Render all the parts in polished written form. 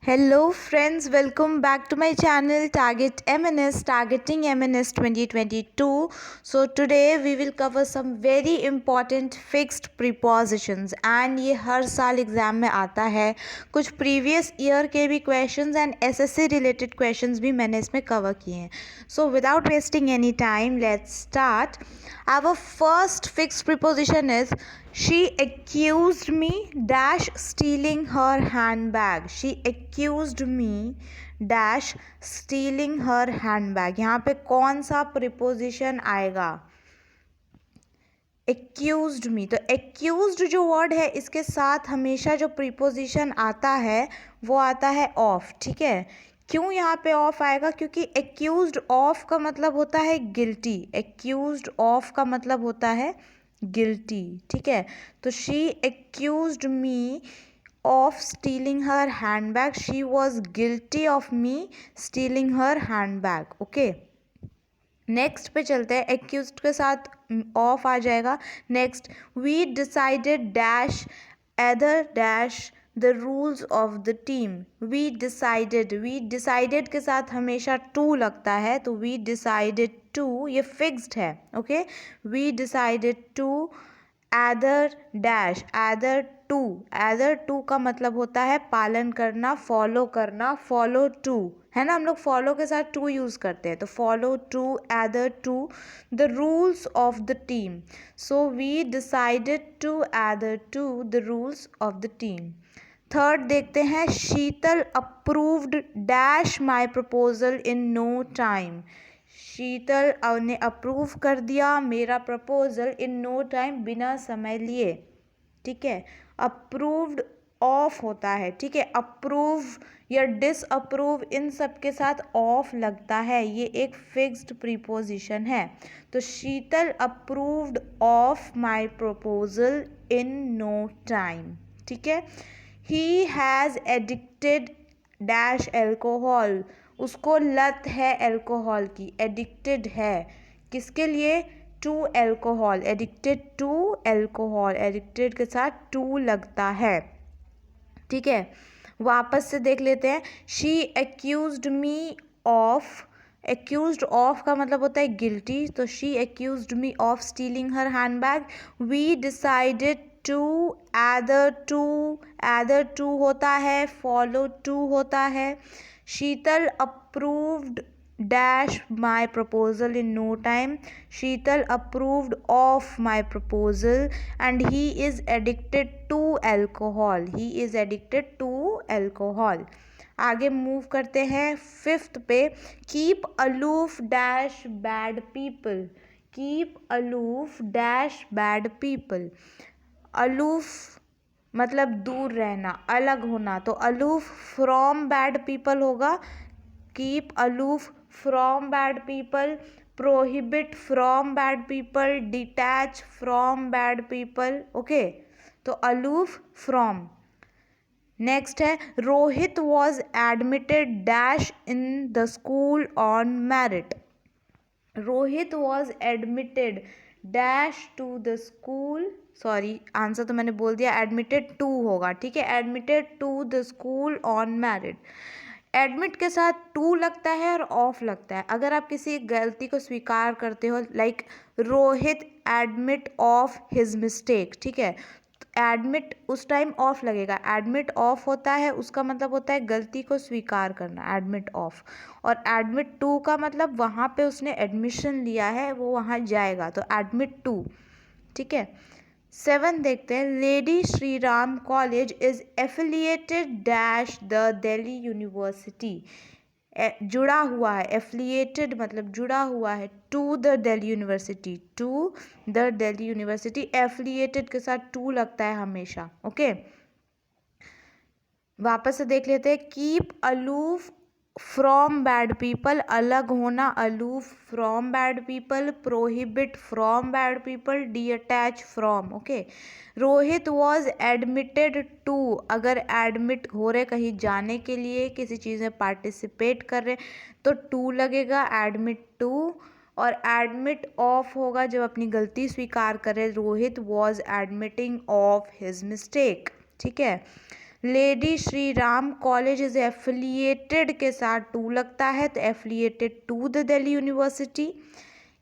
Hello friends, welcome back to my channel Target MNS, Targeting MNS 2022. So today we will cover some very important fixed prepositions and ये हर साल exam में आता है. कुछ previous year के भी questions and SSC related questions भी मैंने इसमें कवर किए हैं. So without wasting any time let's start. Our first fixed preposition is she accused me dash stealing her handbag. She accused me dash stealing her handbag. यहाँ पे कौन सा preposition आएगा? Accused me. तो accused जो word है इसके साथ हमेशा जो preposition आता है वो आता है of. ठीक है. क्यों यहाँ पे ऑफ आएगा? क्योंकि एक्यूज्ड ऑफ का मतलब होता है गिल्टी. एक्यूज्ड ऑफ का मतलब होता है गिल्टी. ठीक है. तो she accused me of stealing her handbag. She was guilty of me stealing her handbag. Okay, next पे चलते हैं. एक्यूज्ड के साथ ऑफ आ जाएगा. Next, we decided dash either dash the rules of the team. We decided के साथ हमेशा टू लगता है, तो वी डिसाइडेड टू ये फिक्स्ड है. Okay, we decided to either dash either to का मतलब होता है पालन करना, फॉलो करना. फॉलो टू है ना, हम लोग फॉलो के साथ टू यूज़ करते हैं, तो follow to adhere to the rules of the team. So we decided to adhere to the rules of the team. Third देखते हैं. Sheetal approved dash my proposal in no time. Sheetal ने approve कर दिया मेरा proposal in no time, बिना समय लिए. ठीक है. अप्रूव्ड ऑफ होता है. ठीक है. अप्रूव या डिसअप्रूव इन सब के साथ ऑफ लगता है. ये एक फिक्स्ड प्रीपोजिशन है. तो Sheetal approved of my proposal in no time. ठीक है. He has addicted dash alcohol. उसको लत है एल्कोहल की. एडिक्टेड है किसके लिए? To alcohol. Addicted to alcohol. Addicted के साथ टू लगता है. ठीक है. वापस से देख लेते हैं. She accused me of. Accused of का मतलब होता है गिल्टी, तो she accused me of stealing her handbag. We decided to adhere to होता है, फॉलो टू होता है. Sheetal approved dash my proposal in no time. Sheetal approved of my proposal and he is addicted to alcohol. He is addicted to alcohol. आगे move करते हैं fifth पे. Keep aloof dash bad people. Keep aloof dash bad people. Aloof मतलब दूर रहना, अलग होना, तो अलूफ फ्रॉम बैड पीपल होगा. Keep aloof from bad people. Prohibit from bad people. Detach from bad people. Okay, तो अलूफ फ्रॉम. नेक्स्ट है. Rohit was admitted dash in the school on merit. Rohit was admitted dash to the school. Sorry, answer तो मैंने बोल दिया, admitted to होगा. ठीक है. Admitted to the school on merit. Admit के साथ टू लगता है और ऑफ लगता है. अगर आप किसी गलती को स्वीकार करते हो, like Rohit admit of his mistake. ठीक है. एडमिट उस टाइम ऑफ लगेगा. एडमिट ऑफ होता है, उसका मतलब होता है गलती को स्वीकार करना, एडमिट ऑफ. और एडमिट टू का मतलब वहाँ पे उसने एडमिशन लिया है, वो वहाँ जाएगा, तो एडमिट टू. ठीक है. 7 देखते हैं. Lady Shri Ram college is affiliated dash the Delhi university. जुड़ा हुआ है. एफिलिएटेड मतलब जुड़ा हुआ है to the Delhi university. To the Delhi university. Affiliated के साथ टू लगता है हमेशा. ओके, वापस से देख लेते हैं. Keep aloof from bad people, अलग होना, aloof from bad people. Prohibit from bad people. Detach from. Okay. Rohit was admitted to. अगर एडमिट हो रहे कहीं जाने के लिए, किसी चीज़ में पार्टिसिपेट कर रहे, तो टू लगेगा. Admit to. और एडमिट ऑफ होगा जब अपनी गलती स्वीकार करे. Rohit was admitting of his mistake. ठीक है. Lady Shri Ram college is affiliated के साथ टू लगता है, तो affiliated to the Delhi university.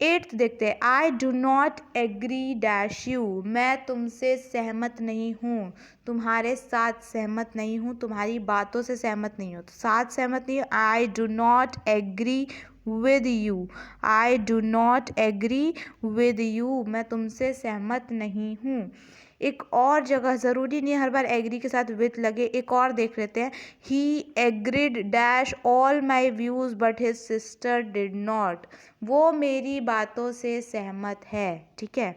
8th देखते हैं, I do not agree dash you, मैं तुमसे सहमत नहीं हूँ, तुम्हारे साथ सहमत नहीं हूँ, तुम्हारी बातों से सहमत नहीं हूँ, तो साथ सहमत नहीं हूँ। I do not agree with you, I do not agree with you, मैं तुमसे सहमत नहीं हूँ। एक और जगह, ज़रूरी नहीं हर बार एग्री के साथ विथ लगे, एक और देख लेते हैं। He agreed dash all my views but his sister did not, वो मेरी बातों से सहमत है, ठीक है,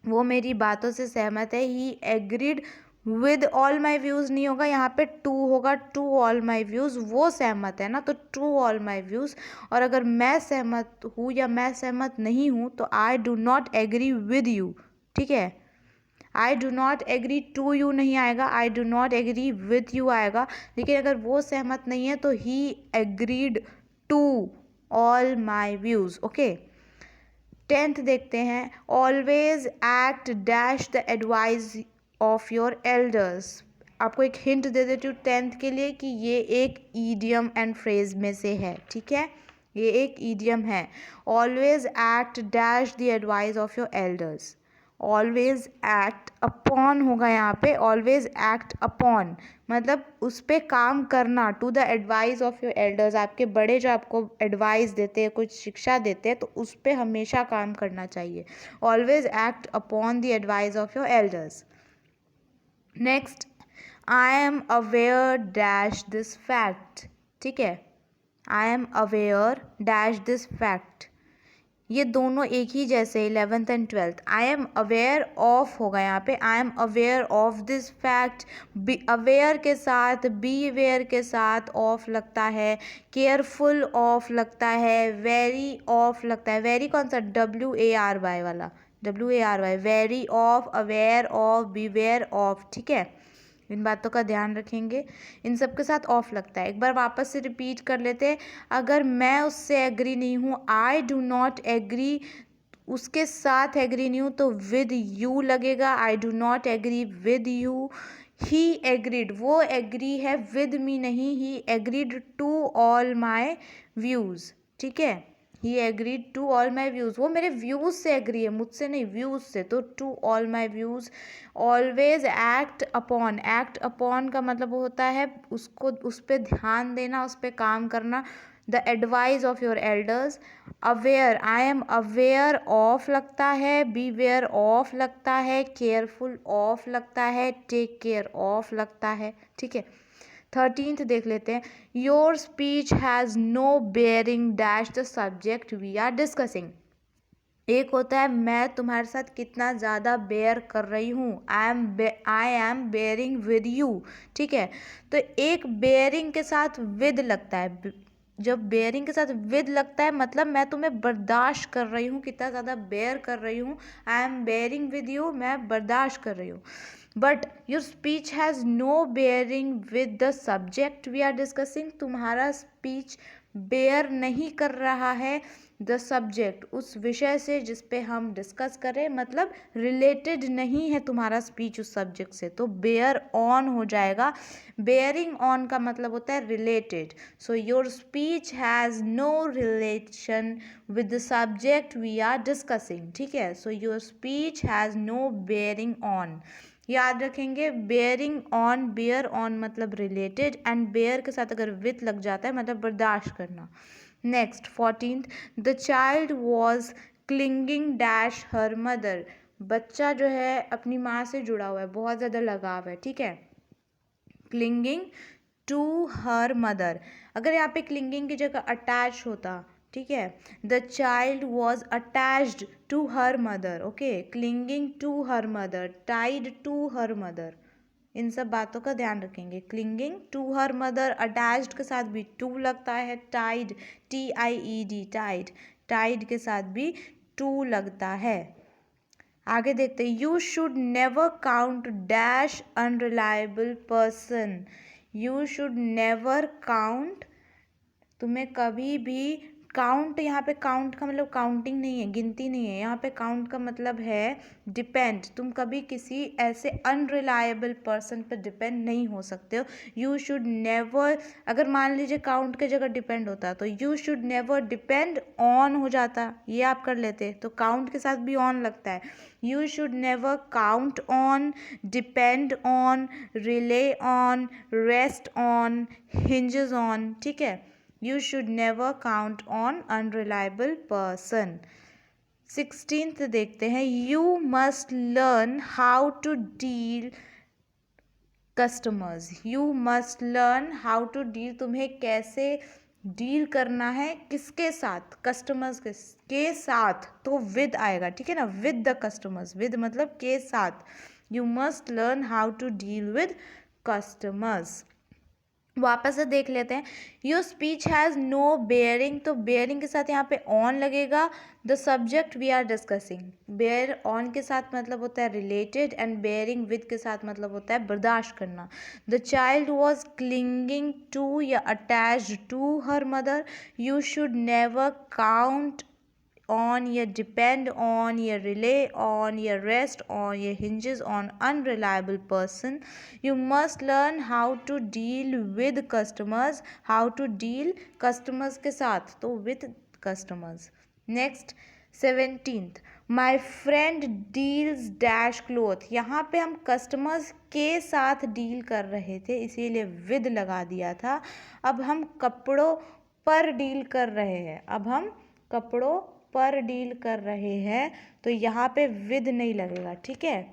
वो मेरी बातों से सहमत है। He agreed with all my views नहीं होगा, यहाँ पे टू होगा, टू ऑल माई व्यूज़, वो सहमत है ना, तो टू ऑल माई व्यूज़। और अगर मैं सहमत हूँ या मैं सहमत नहीं हूँ तो I do not agree with you, ठीक है। I do not agree to you नहीं आएगा, I do not agree with you आएगा। लेकिन अगर वो सहमत नहीं है तो he agreed to all my views, okay. 10th देखते हैं, always act dash the advice of your elders. आपको एक हिंट दे देती हूँ 10th के लिए कि ये एक ईडियम एंड फ्रेज में से है, ठीक है, ये एक ईडियम है। Always act dash the advice of your elders, always act upon होगा यहाँ पे, ऑलवेज एक्ट अपॉन मतलब उस पर काम करना, to the advice of your elders, आपके बड़े जो आपको एडवाइस देते हैं, कुछ शिक्षा देते हैं, तो उस पर हमेशा काम करना चाहिए। Always act upon the advice of your elders. Next, I am aware dash this fact, ठीक है, I am aware dash this fact, ये दोनों एक ही जैसे 11th and 12th। I am aware of होगा यहाँ पे, I am aware of this fact, be aware के साथ बी अवेयर के साथ ऑफ लगता है, केयरफुल ऑफ लगता है, वेरी ऑफ लगता है, वेरी कौन सा, WARY वाला, WARY, very of, aware of, beware of, ठीक है, इन बातों का ध्यान रखेंगे। इन सब के साथ ऑफ लगता है। एक बार वापस से रिपीट कर लेते हैं, अगर मैं उससे एग्री नहीं हूँ, आई डू नॉट एग्री, उसके साथ एग्री नहीं हूँ तो विद यू लगेगा, I do not agree with you. He agreed, वो एग्री है, विद मी नहीं, he agreed to all my views, ठीक है, he agreed to all my views, वो मेरे व्यूज़ से एग्री है, मुझसे नहीं, व्यूज़ से, तो to all my views. Always act upon, act upon का मतलब होता है उसको, उस पर ध्यान देना, उस पर काम करना, the advice of your elders. Aware, I am aware of लगता है, बी वेयर ऑफ लगता है, केयरफुल ऑफ लगता है, टेक केयर ऑफ लगता है, ठीक है। 13th देख लेते हैं, your speech has no bearing dash the subject we are discussing. एक होता है मैं तुम्हारे साथ कितना ज़्यादा बेयर कर रही हूँ, I am bearing with you, ठीक है, तो एक बेयरिंग के साथ विद लगता है, जब बेयरिंग के साथ विद लगता है मतलब मैं तुम्हें बर्दाश्त कर रही हूँ, कितना ज़्यादा बेयर कर रही हूँ, I am bearing with you, मैं बर्दाश्त कर रही हूँ। But your speech has no bearing with the subject we are discussing, तुम्हारा स्पीच बेयर नहीं कर रहा है द सब्जेक्ट, उस विषय से जिस पे हम डिस्कस करें, मतलब रिलेटेड नहीं है तुम्हारा स्पीच उस सब्जेक्ट से, तो बेयर ऑन हो जाएगा। बेयरिंग ऑन का मतलब होता है related, so your speech has no relation with the subject we are discussing, ठीक है, so your speech has no bearing on. याद रखेंगे, बेयरिंग ऑन, बेयर ऑन मतलब रिलेटेड, एंड बेयर के साथ अगर विथ लग जाता है मतलब बर्दाश्त करना। Next 14th, the child was clinging dash her mother, बच्चा जो है अपनी माँ से जुड़ा हुआ है, बहुत ज़्यादा लगाव है, ठीक है, क्लिंगिंग टू हर मदर। अगर यहाँ पे क्लिंगिंग की जगह अटैच होता, ठीक है, the child was attached to her mother, okay, clinging to her mother, tied to her mother, इन सब बातों का ध्यान रखेंगे। Clinging to her mother, attached के साथ भी टू लगता है, टाइड, TIED, टाइड, टाइड के साथ भी टू लगता है। आगे देखते हैं, you should never count dash unreliable person, you should never count, तुम्हें कभी भी काउंट यहाँ पे काउंट का मतलब काउंटिंग नहीं है, गिनती नहीं है। यहाँ पे काउंट का मतलब है डिपेंड। तुम कभी किसी ऐसे अनरिलायबल पर्सन पर डिपेंड नहीं हो सकते हो। यू शुड नेवर, अगर मान लीजिए काउंट के जगह डिपेंड होता तो you should never depend on हो जाता, ये आप कर लेते, तो काउंट के साथ भी ऑन लगता है। You should never count on, depend on, relay on, rest on, hinges on, ठीक है। You should never count on unreliable person. 16th देखते हैं, you must learn how to deal customers. You must learn how to deal, तुम्हें कैसे deal करना है, किसके साथ, कस्टमर्स के साथ, तो विद आएगा, ठीक है ना, विद द कस्टमर्स, विद मतलब के साथ। You must learn how to deal with customers. वापस से देख लेते हैं, your speech has no bearing, तो बेयरिंग के साथ यहाँ पे ऑन लगेगा। The subject we are discussing, bear on के साथ मतलब होता है रिलेटेड, एंड बेयरिंग विद के साथ मतलब होता है बर्दाश्त करना। The child was clinging to या attached to her mother. You should never count on, या depend on, या rely on, या rest on, या hinges on unreliable person. You must learn how to deal with customers. How to deal customers के साथ, तो with customers. Next 17th, my friend deals dash cloth. यहाँ पे हम customers के साथ डील कर रहे थे, इसीलिए with लगा दिया था। अब हम कपड़ों पर डील कर रहे हैं, अब हम कपड़ों पर डील कर रहे हैं, तो यहाँ पे विद नहीं लगेगा, ठीक है।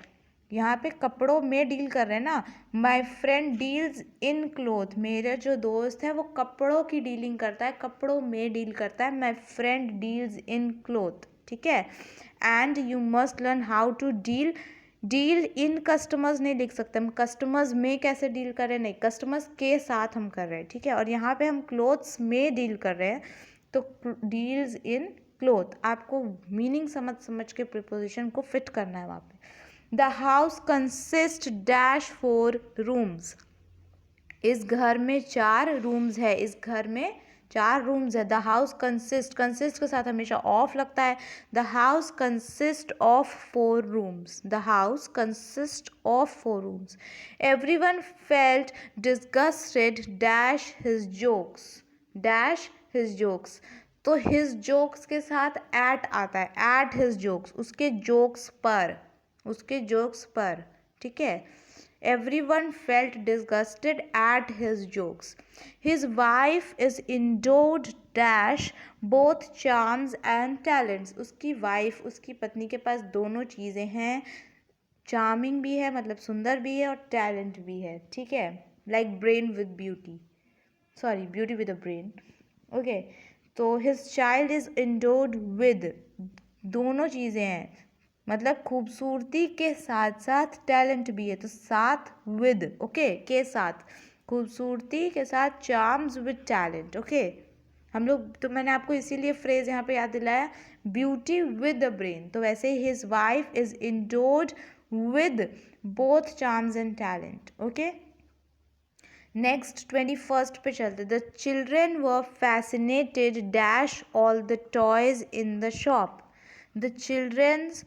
यहाँ पे कपड़ों में डील कर रहे हैं ना। माई फ्रेंड डील्स इन क्लोथ, मेरा जो दोस्त है वो कपड़ों की डीलिंग करता है, कपड़ों में डील करता है। My friend deals in cloth, ठीक है। And you must learn how to deal, deal in customers नहीं लिख सकते हम, कस्टमर्स में कैसे डील कर रहे हैं, नहीं, कस्टमर्स के साथ हम कर रहे हैं, ठीक है। और यहाँ पे हम क्लोथ्स में डील कर रहे हैं, तो डील्स इन क्लोथ, आपको मीनिंग समझ के प्रीपोजिशन को फिट करना है वहाँ पे। The house consist dash 4 rooms, इस घर में 4 रूम्स है, इस घर में 4 रूम्स है। द हाउस कंसिस्ट, कंसिस्ट के साथ हमेशा ऑफ लगता है। The house consist of 4 rooms, the house consist of 4 rooms. Every one felt disgusted dash his jokes, dash his jokes, तो हिज जोक्स के साथ एट आता है, एट हिज जोक्स, उसके जोक्स पर, उसके जोक्स पर, ठीक है। Every one felt disgusted at his jokes. His wife is endowed dash both charms and talents, उसकी वाइफ, उसकी पत्नी के पास दोनों चीज़ें हैं, चार्मिंग भी है मतलब सुंदर भी है, और टैलेंट भी है, ठीक है। Like brain with beauty, sorry beauty with a brain, okay. तो his child is endowed with, दोनों चीज़ें हैं, मतलब खूबसूरती के साथ साथ टैलेंट भी है, तो साथ विद, ओके, के साथ, खूबसूरती के साथ चार्म्स विद टैलेंट, ओके। हम लोग, तो मैंने आपको इसीलिए फ्रेज यहाँ पे याद दिलाया, ब्यूटी विद द ब्रेन, तो वैसे his wife is endowed with both charms and talent, okay. Next 21st पे चलते। The children were fascinated dash all the toys in the shop. The children's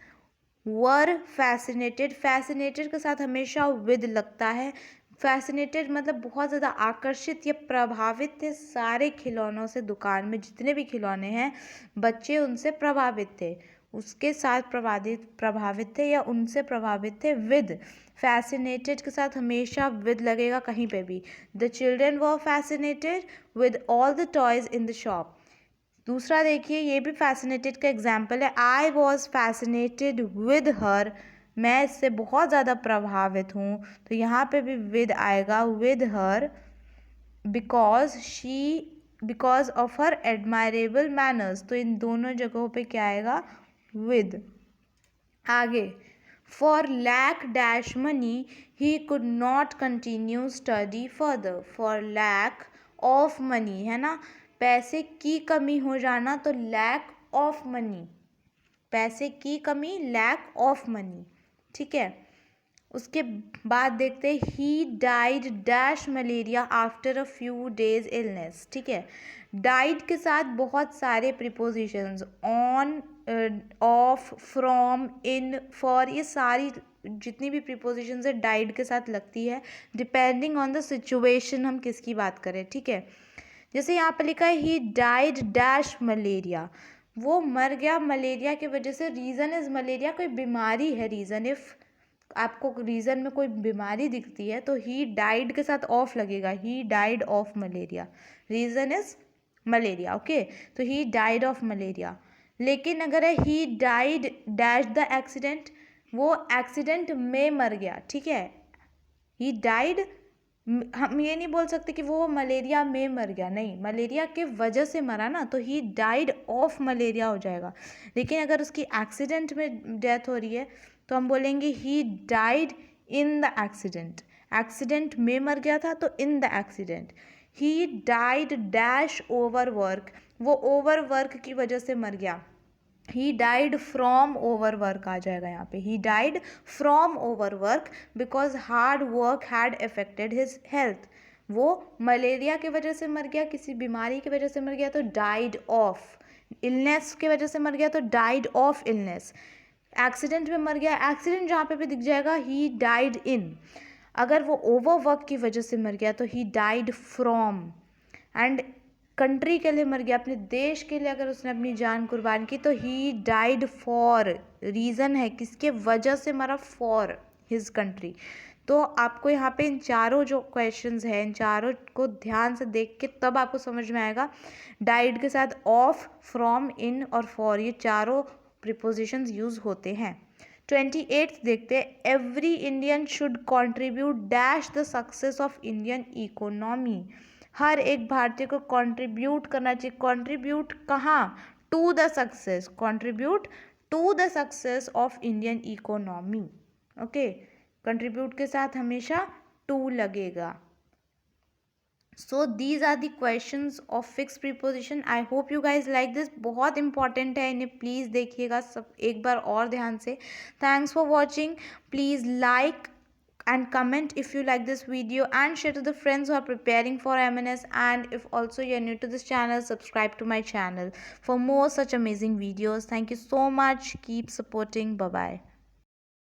were fascinated, fascinated के साथ हमेशा with लगता है। Fascinated मतलब बहुत ज़्यादा आकर्षित या प्रभावित थे सारे खिलौनों से, दुकान में जितने भी खिलौने हैं बच्चे उनसे प्रभावित थे, उसके साथ प्रभावित थे या उनसे प्रभावित थे, विद। फैसिनेटेड के साथ हमेशा विद लगेगा कहीं पे भी। The children were fascinated with all the toys in the shop. दूसरा देखिए, ये भी फैसिनेटेड का एग्जाम्पल है। I was fascinated with her, मैं इससे बहुत ज़्यादा प्रभावित हूँ, तो यहाँ पे भी विद आएगा, with her, because she, because of her admirable manners, तो इन दोनों जगहों पे क्या आएगा, विद। आगे, for lack dash money he could not continue study further. For lack of money, है ना, पैसे की कमी हो जाना, तो लैक ऑफ मनी, पैसे की कमी, लैक ऑफ मनी, ठीक है। उसके बाद देखते हैं ही died dash malaria after a few days illness. ठीक है, डाइड के साथ बहुत सारे prepositions on, of, from, in, for, ये सारी जितनी भी प्रीपोजिशंस है डाइड के साथ लगती है डिपेंडिंग ऑन द सिचुएशन हम किसकी बात करें। ठीक है, जैसे यहाँ पे लिखा है ही डाइड डैश मलेरिया, वो मर गया मलेरिया की वजह से। रीज़न इज़ मलेरिया, कोई बीमारी है रीज़न। इफ़ आपको रीज़न में कोई बीमारी दिखती है तो ही डाइड के साथ ऑफ लगेगा, he died of malaria, reason is malaria. Okay, तो ही डाइड ऑफ मलेरिया। लेकिन अगर है ही डाइड डैश द एक्सीडेंट, वो एक्सीडेंट में मर गया। ठीक है, ही डाइड, हम ये नहीं बोल सकते कि वो मलेरिया में मर गया, नहीं, मलेरिया के वजह से मरा ना, तो ही डाइड ऑफ मलेरिया हो जाएगा। लेकिन अगर उसकी एक्सीडेंट में डेथ हो रही है तो हम बोलेंगे he died in the accident, accident में मर गया था तो in the accident. He died dash over work, वो ओवर वर्क की वजह से मर गया। He died from over work आ जाएगा यहाँ पे, he died from over work because hard work had affected his health. वो मलेरिया की वजह से मर गया, किसी बीमारी की वजह से मर गया तो डाइड ऑफ, इलनेस की वजह से मर गया तो डाइड ऑफ इलनेस, एक्सीडेंट में मर गया, एक्सीडेंट जहाँ पे भी दिख जाएगा ही डाइड इन। अगर वो ओवर वर्क की वजह से मर गया तो ही डाइड फ्रॉम। एंड कंट्री के लिए मर गया, अपने देश के लिए अगर उसने अपनी जान कुर्बान की तो ही डाइड फॉर, रीज़न है किसके वजह से मरा, फॉर हिज कंट्री। तो आपको यहाँ पे इन चारों जो क्वेश्चंस हैं, इन चारों को ध्यान से देख के तब आपको समझ में आएगा। डाइड के साथ ऑफ, फ्रॉम, इन और फॉर, ये चारों प्रीपोजिशंस यूज होते हैं। 28 देखते हैं, every Indian should contribute dash the success of Indian economy. हर एक भारतीय को कंट्रीब्यूट करना चाहिए। कंट्रीब्यूट कहाँ, to the success, contribute to the success of Indian economy. Okay, contribute के साथ हमेशा टू लगेगा। So these are the questions of fix preposition. I hope you guys like this, बहुत इंपॉर्टेंट है, इन्हें प्लीज़ देखिएगा सब एक बार और ध्यान से। Thanks for watching, please like and comment if you like this video and share to the friends who are preparing for MNS, and if also you are new to this channel, subscribe to my channel for more such amazing videos. Thank you so much, keep supporting, bye bye.